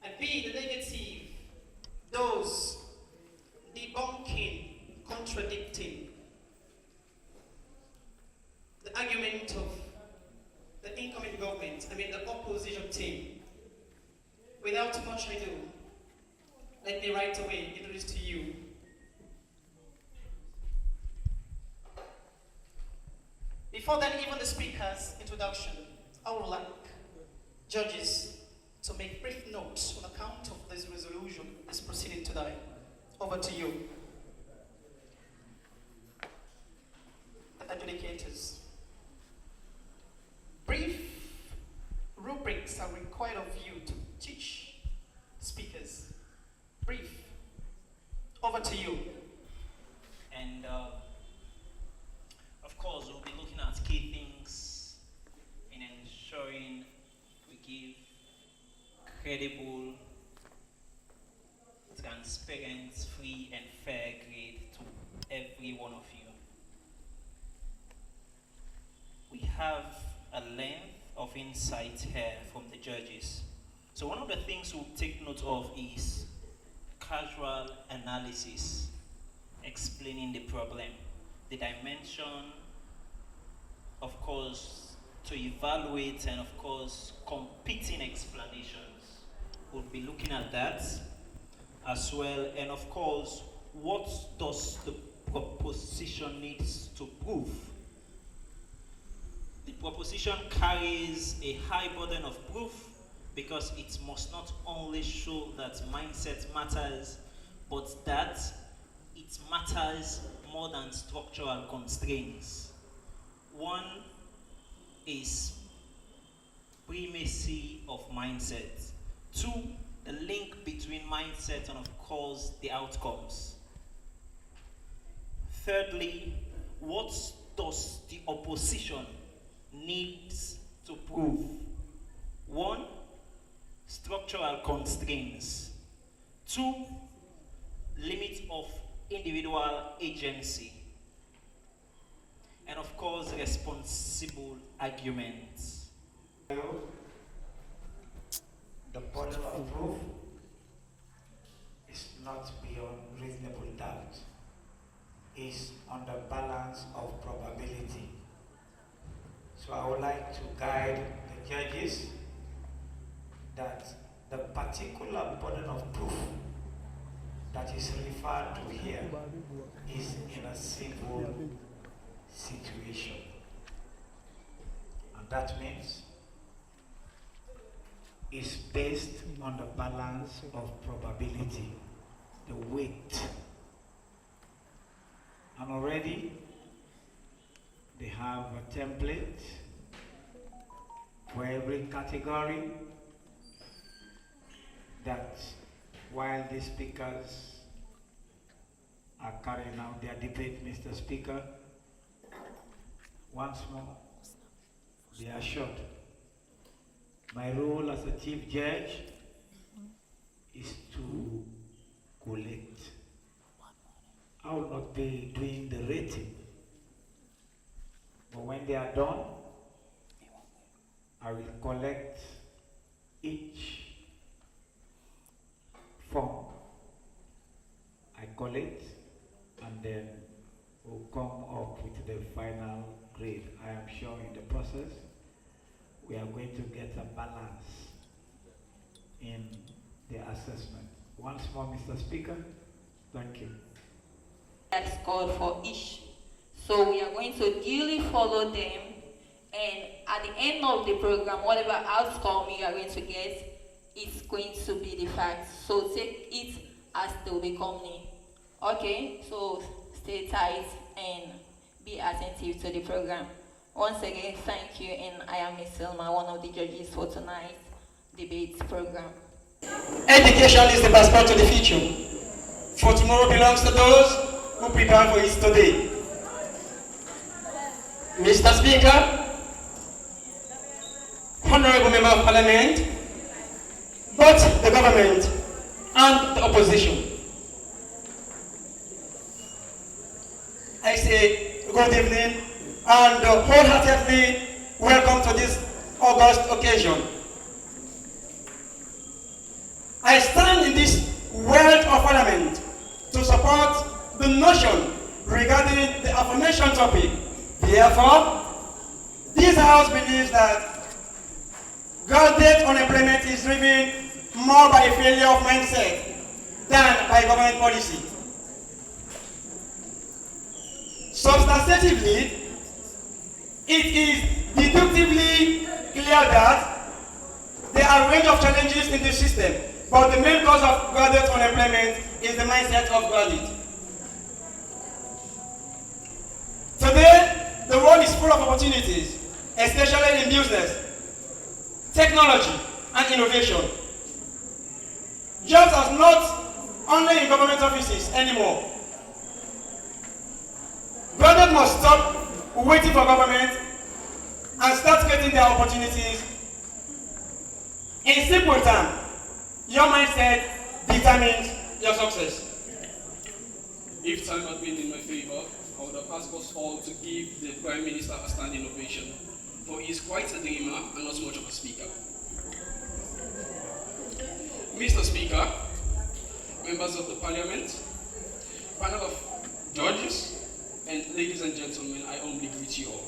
And B, the negative, those debunking, contradicting the argument of the incoming government, the opposition team. Without much ado, let me right away introduce to you before then, even the speaker's introduction, I would like judges to make brief notes on account of this resolution, this proceeding today. Over to you. The adjudicators. Brief rubrics are required of you to teach speakers. Brief. Over to you. And of course, we'll be looking at key things in ensuring we give credible, transparent, free and fair grade to every one of you. We have a length of insight here from the judges. So one of the things we'll take note of is casual analysis, explaining the problem, the dimension, of course, to evaluate, and of course, competing explanations. We'll be looking at that as well, and of course, what does the proposition needs to prove? The proposition carries a high burden of proof because it must not only show that mindset matters, but that it matters more than structural constraints. One is primacy of mindset. Two, the link between mindset and of course the outcomes. Thirdly, what does the opposition needs to prove? One, structural constraints. Two, limit of individual agency. And of course, responsible arguments. The burden of proof is not beyond reasonable doubt. It's on the balance of probability. So I would like to guide the judges that the particular burden of proof that is referred to here is in a civil situation. And that means it's based on the balance of probability, the weight. And already they have a template for every category that while the speakers are carrying out their debate, Mr. Speaker, once more, be assured, my role as a chief judge is to collect. I will not be doing the rating. But when they are done, I will collect each form. I collect and then we'll come up with the final grade. I am sure in the process we are going to get a balance in the assessment. Once more, Mr. Speaker, thank you. That's called for each. So we are going to duly follow them, and at the end of the program, whatever outcome you are going to get is going to be the fact. So take it as they will be coming. Okay, so stay tight and be attentive to the program. Once again, thank you, and I am Ms. Selma, one of the judges for tonight's debate program. Education is the passport to the future. For tomorrow belongs to those who prepare for it today. Mr. Speaker, Honorable Member of Parliament, both the government and the opposition, I say good evening and wholeheartedly welcome to this august occasion. I stand in this world of parliament to support the notion regarding the aforementioned topic. Therefore, this House believes that graduate unemployment is driven more by a failure of mindset than by government policy. Substantively, it is deductively clear that there are a range of challenges in the system, but the main cause of graduate unemployment is the mindset of graduates. Today, the world is full of opportunities, especially in business, technology, and innovation. Jobs are not only in government offices anymore. Graduates must stop waiting for government and start getting their opportunities. In simple terms, your mindset determines your success. If time had been in my favor, I would have asked us all to give the Prime Minister a standing ovation, for he is quite a dreamer and not much of a speaker. Mr. Speaker, members of the Parliament, panel of judges, and ladies and gentlemen, I humbly greet you all.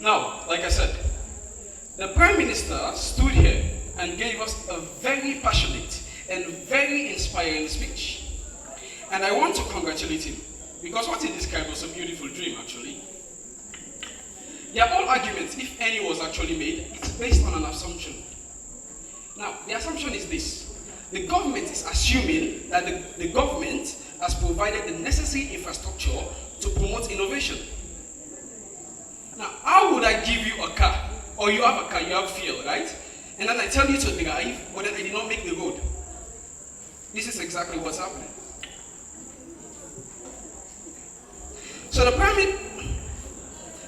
Now, like I said, the Prime Minister stood here and gave us a very passionate and very inspiring speech. And I want to congratulate him, because what he described was a beautiful dream, actually. Their whole argument, if any was actually made, it's based on an assumption. Now, the assumption is this. The government is assuming that the government has provided the necessary infrastructure to promote innovation. Now, how would I give you a car? Or you have a car, you have fuel, right? And then I tell you to drive, but then I did not make the road. This is exactly what's happening. So the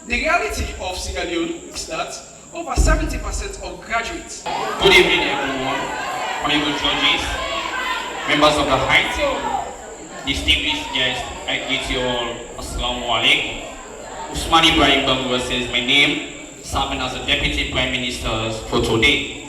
reality of Sierra Leone is that over 70% of graduates. Good evening, everyone. Honorable judges, members of the high team, distinguished guests, I greet you all. Assalamu alaikum. Usman Ibrahim Bangura says my name, serving as the Deputy Prime Minister for today.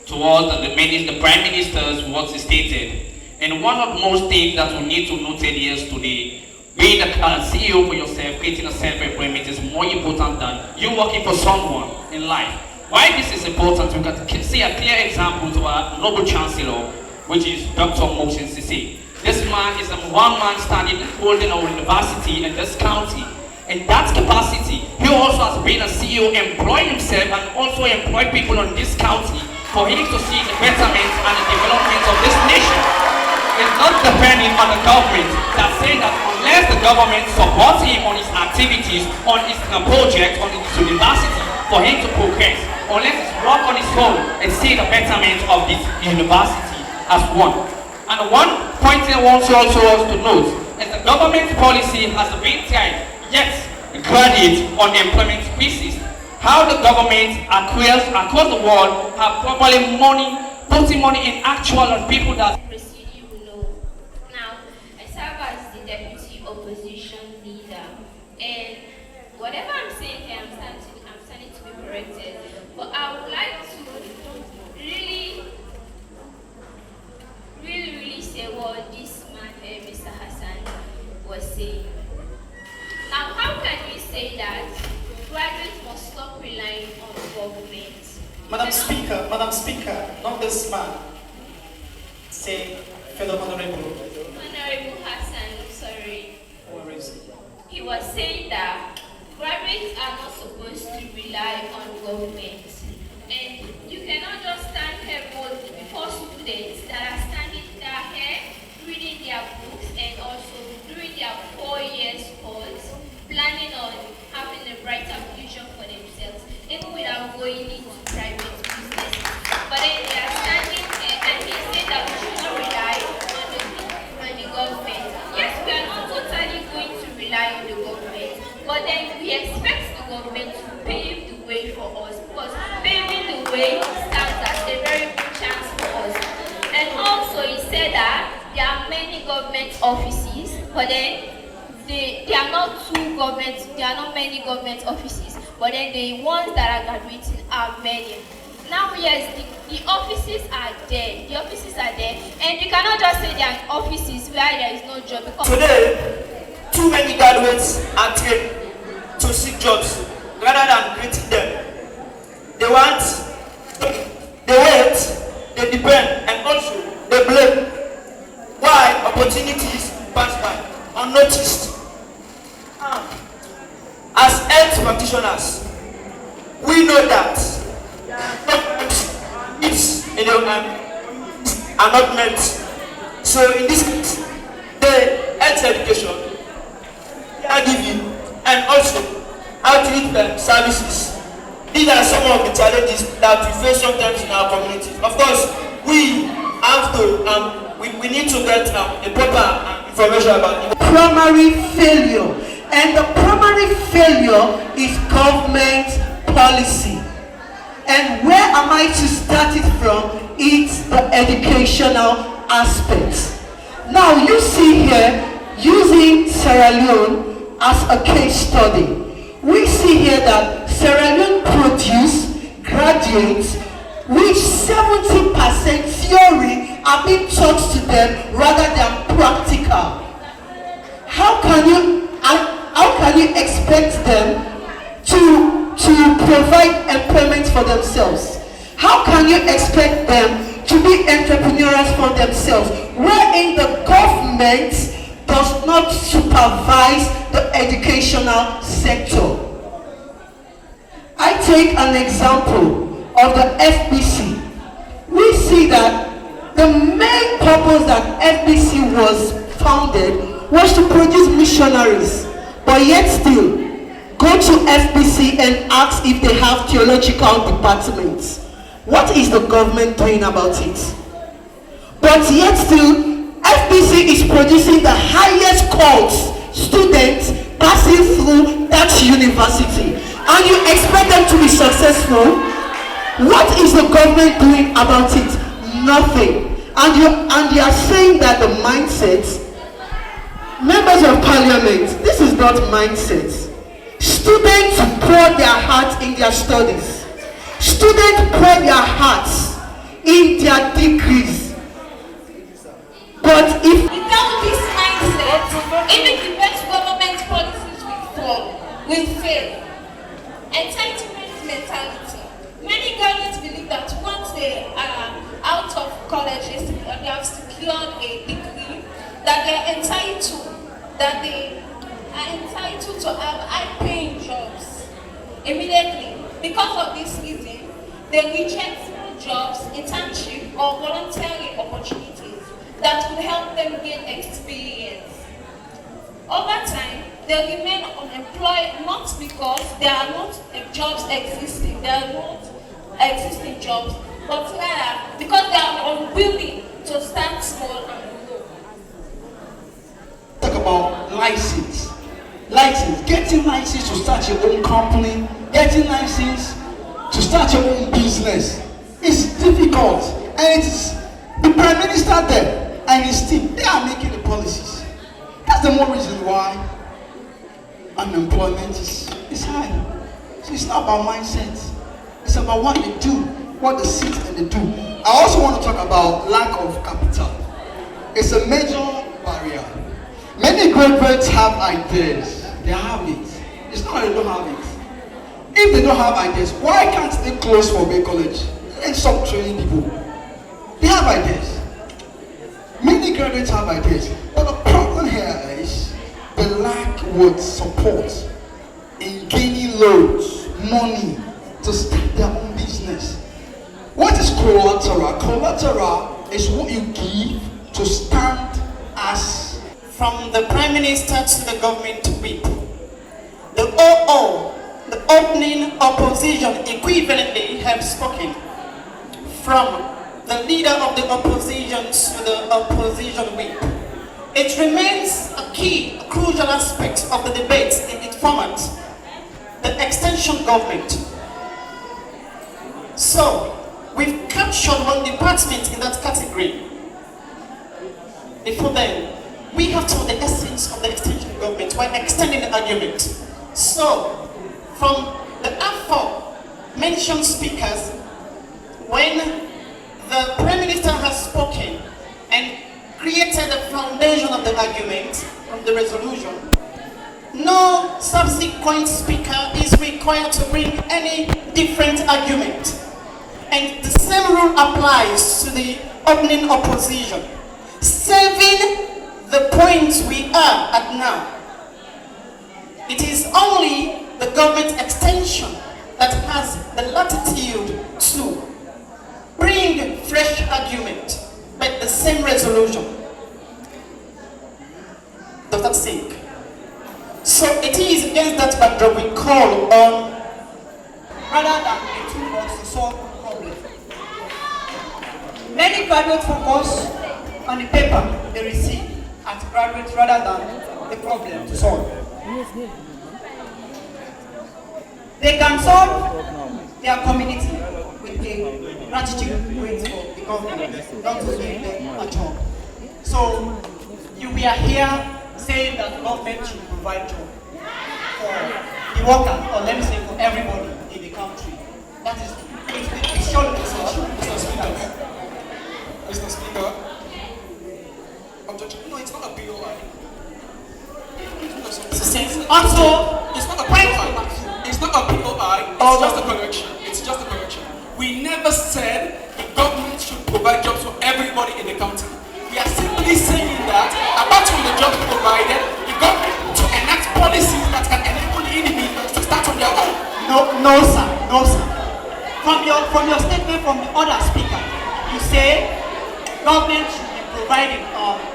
Towards the Prime Minister's what he stated, and one of the most things that we need to note here today, being a CEO for yourself, creating a self-employment is more important than you working for someone in life. Why this is important, we can see a clear example to our Nobel Chancellor, which is Dr. Mohsen Sisi. This man is a one-man standing holding a university in this county. In that capacity, he also has been a CEO, employed himself and also employed people in this county for him to see the betterment and the development of this nation. It's not depending on the government that saying that unless the government supports him on his activities, on his project, on his university, for him to progress, unless he's work on his own and see the betterment of this university as one. And one point I want also to note is the government policy has been tried, yet graduate unemployment species. How the government across the world have probably putting money in actual on people that proceeding below. Now, I serve as the deputy opposition leader, and whatever I'm saying here, I'm standing to be corrected. But I would like to really say what this man, Mr. Hassan, was saying. Now, how can we say that graduates must stop relying on government? Madam Speaker, not this man. Say, fellow honorable. Honorable Hassan, sorry. Where is he? He was saying that graduates are not supposed to rely on government. And you cannot just stand here before students that are here reading their books and also doing their 4 years course, planning on having a brighter future for themselves, even without going into private business. But then they are standing there and he said that we should not rely on the government. Yes, we are not totally going to rely on the government, but then we expect the government to pave the way for us, because paving the way stands as a very good chance for us. And also he said that there are many government offices, but then there are not many government offices, but then the ones that are graduating are many. Now have here is the offices are there. The offices are there. And you cannot just say there are offices where there is no job. Because today, too many graduates are trained to seek jobs rather than creating them. They want, they wait, they depend, and also they blame. Why opportunities pass by unnoticed? As health practitioners, we know that it's are not meant. So in this case, the health education, caregiving, and also outreach services. These are some of the challenges that we face sometimes in our community. Of course, we have to, we need to get a proper information about it. Primary failure. And the primary failure is government policy. And where am I to start it from? It's the educational aspect. Now you see here, using Sierra Leone as a case study. We see here that Sierra Leone produce graduates which 70% theory are being taught to them rather than practical. How can you expect them to provide employment for themselves? How can you expect them to be entrepreneurs for themselves, wherein the government does not supervise the educational sector? I take an example of the FBC. We see that the main purpose that FBC was founded was to produce missionaries, but yet still, go to FBC and ask if they have theological departments. What is the government doing about it? But yet still, FBC is producing the highest course students passing through that university. And you expect them to be successful? What is the government doing about it? Nothing. And you are saying that the mindset, members of parliament, this is not mindset. Students pour their hearts in their studies. Students pour their hearts in their degrees. But if without this mindset, even the best government policies will fail. Entitlement mentality. Many graduates believe that once they are out of colleges, they have secured a degree, that they are entitled, to have high-paying jobs immediately. Because of this reason, they reject jobs, internship, or voluntary opportunities that would help them gain experience. Over time, they remain unemployed not because there are not jobs existing, there are not existing jobs, but rather because they are unwilling to start small and grow. Talk about license. Getting license to start your own company, getting license to start your own business is difficult. And it's the Prime Minister there and his team, they are making the policies. That's the more reason why unemployment is high. So it's not about mindset. It's about what they do, what they sit and they do. I also want to talk about lack of capital. It's a major barrier. Many graduates have ideas. They have it. It's not that they don't have it. If they don't have ideas, why can't they close for Bay College and stop training people? They have ideas. Many graduates have ideas. But the problem here is the lack of support in gaining loans, money to start their own business. What is collateral? Collateral is what you give to stand as. From the Prime Minister to the government whip, the OO, the opening opposition equivalently have spoken. From the leader of the opposition to the opposition whip, it remains a key, a crucial aspect of the debate in its format, the extension government. So, we've captured one department in that category. Before then, we have to know the essence of the extension government while extending the argument. So, from the aforementioned speakers, when the Prime Minister has spoken and created the foundation of the argument from the resolution, no subsequent speaker is required to bring any different argument. And the same rule applies to the opening opposition, saving the point we are at now. It is only the government extension that has the latitude to bring fresh argument, but the same resolution. Does that sink? So it is against that backdrop we call on, rather than a toolbox to solve the problem. Many graduates focus on the paper they receive as graduates rather than the problem to solve. They can solve their community with a gratitude rate for the government, not to give them a job. So we are here saying that the government should provide job for the worker, or let me say for everybody in the country. That is, it's surely essential. Mr. Speaker. Mr. Speaker. Objection. No, it's not a BOI. also, it's not a BOI. It's not a BOI. It's just a correction. It's just a correction. We never said the government should provide jobs for everybody in the country. We are simply saying that, apart from the jobs provided, the government to enact policies that can enable the individuals to start on their own. No, sir. From your statement from the other speaker, you say government should be providing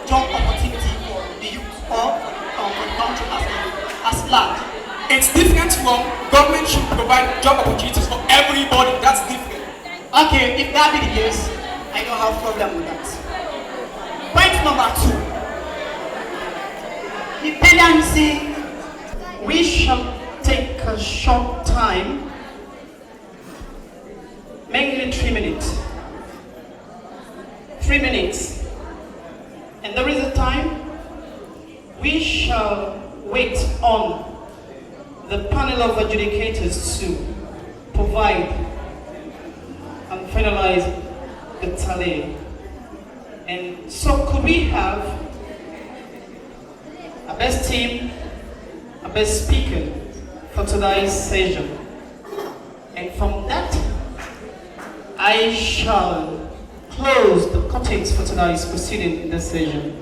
job opportunity for the youth or for the country as large. It's different from government should provide job opportunities for everybody. That's different. Okay, if that be the case, I don't have a problem with that. Point number 2. Dependency. We shall take a short time, mainly 3 minutes. 3 minutes. And there is a time we shall wait on the panel of adjudicators to provide and finalize the tally. And so could we have a best team, a best speaker for today's session? And from that, I shall close the curtains for today's proceeding in the session.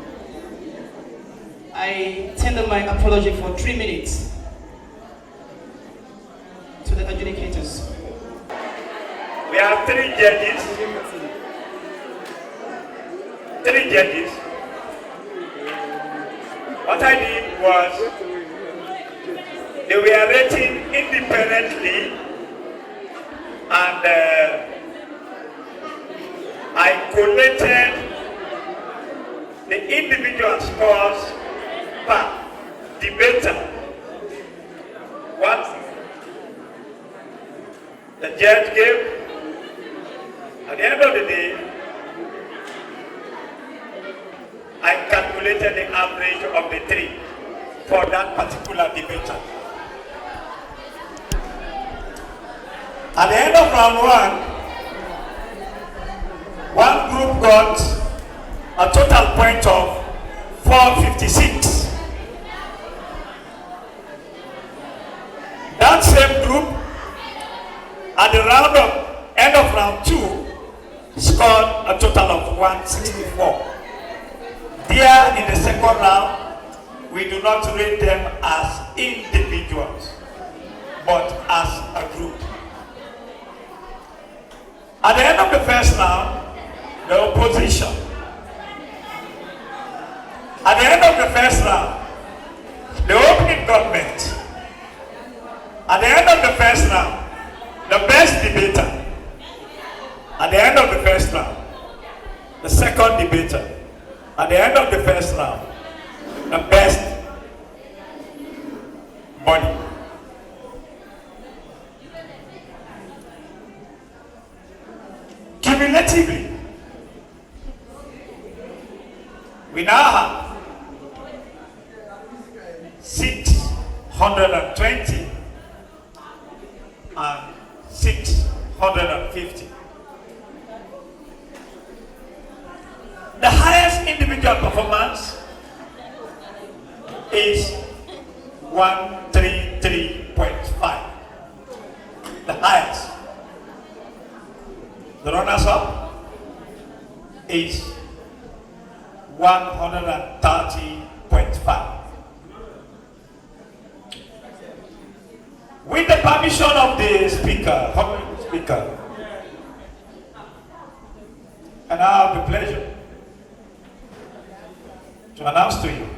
I tender my apology for 3 minutes to the adjudicators. We have 3 judges. 3 judges. What I did was, they were rating independently, and I collated the individual scores per debater. What the judge gave, at the end of the day, I calculated the average of the 3 for that particular debater. At the end of round 1 group got a total point of 456. That same group, at the end of round 2, scored a total of 164. There in the second round, we do not rate them as individuals, but as a group. At the end of the first round, the opposition. At the end of the first round, the opening government. At the end of the first round, the best debater. At the end of the first round, the second debater. At the end of the first round, the best body. Cumulatively, we now have 620 and 650. individual performance is 133.5, the highest. The runners-up is 130.5. With the permission of the speaker, honorable speaker, and I have the pleasure to announce to you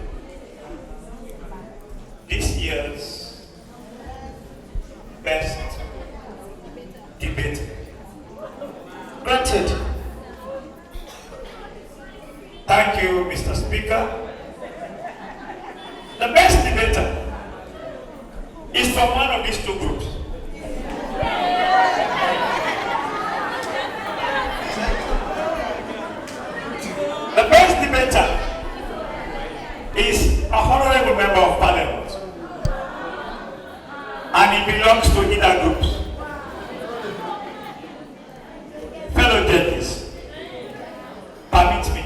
this year's best debate. Granted. Thank you, Mr. Speaker. The best debater is from one of these two groups. The best debater is a honorable member of parliament, and he belongs to either groups. Fellow judges, permit me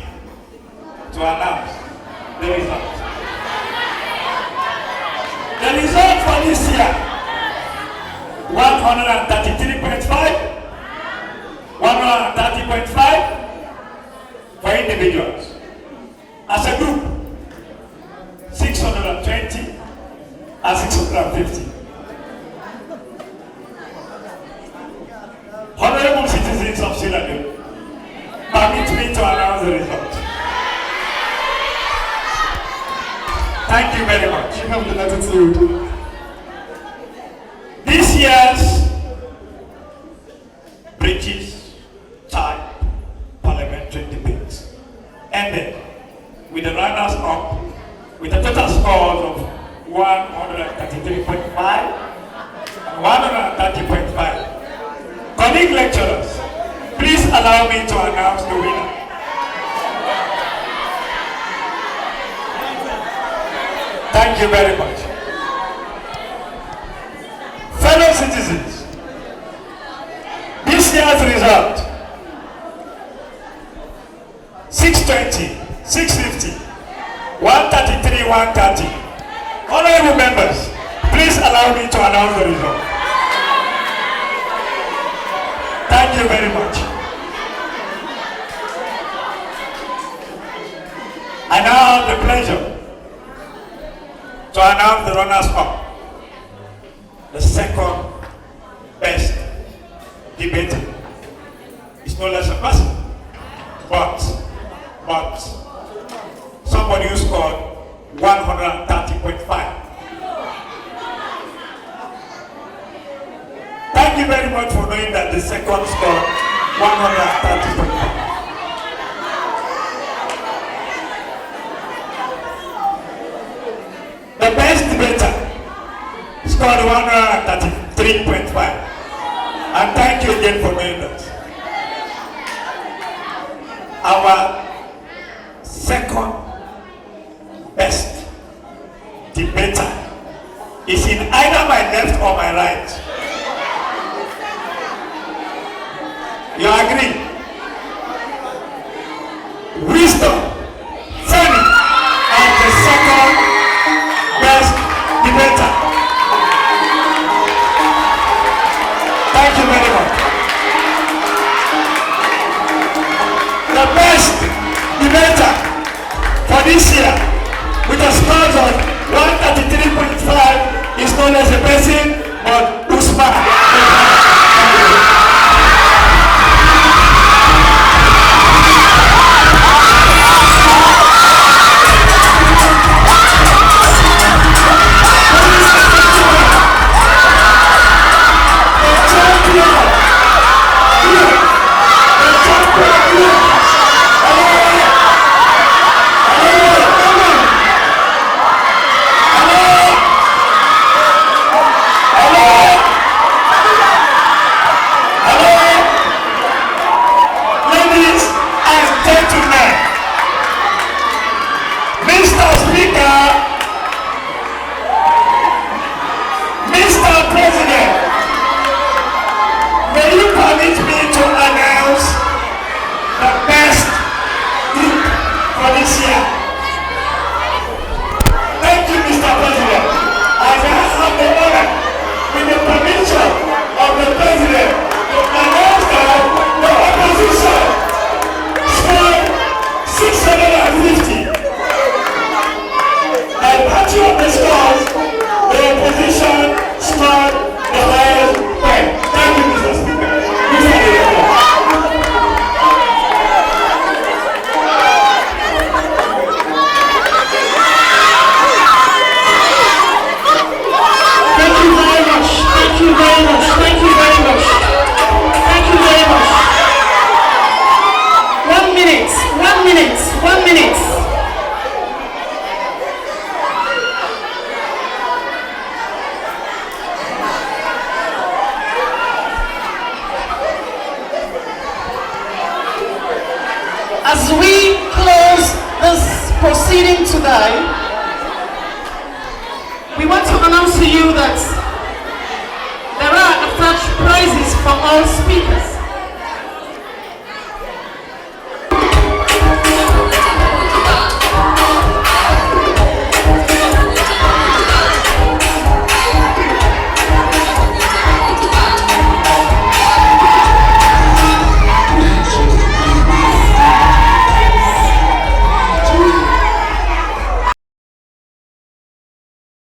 to announce the result. The result for this year, 133.5, 130.5 for individuals. As a group, 620 and 650. Honorable citizens of Sierra Leone, permit me to announce the result. Thank you very much. You have the latitude. This year's British type parliamentary debate ended with the runners-up with a total score of 133.5 and 130.5. Colleague lecturers, please allow me to announce the winner. Thank you very much. Fellow citizens, this year's result, 620, 650, 133, 130. Honorable members, please allow me to announce the result. Thank you very much. I now have the pleasure to announce the runners-up. The second best debater is no less a person, but somebody who scored 130.5. Thank you very much for knowing that the second scored 130.5. The best debater scored 133.5. And thank you again for knowing that. Our second best debater is in either my left or my right. You agree? Wisdom, Fanny, as the second best debater. Thank you very much. The best debater for this year with a score of 133.5 is known as a person but Usman. today, we want to announce to you that there are attached prizes for all speakers.